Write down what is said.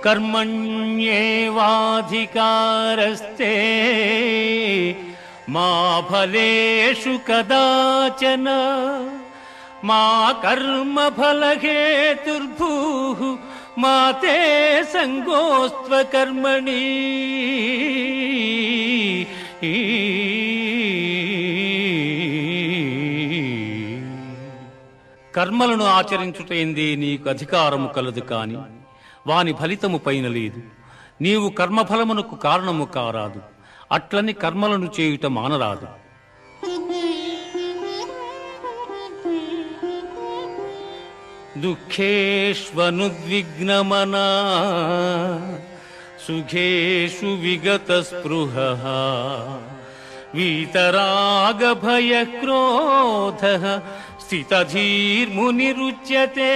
కర్మణ్యేవాధికారస్తే మా ఫలేషు కదాచన మా కర్మ ఫలహేతుర్భూః మా తే సంగోస్త్వ కర్మణి. కర్మలను ఆచరించుటైందే నీకు అధికారము కలదు కాని వాని ఫలితము పైన లేదు. నీవు కర్మఫలమునకు కారణము కారాదు, అట్లని కర్మలను చేయుట మానరాదు. దుఃఖేష్వనుద్విగ్నమనా సుఖేషు విగత స్పృహః వీతరాగ భయ క్రోధః స్థితధీర్మునిరుచ్యతే.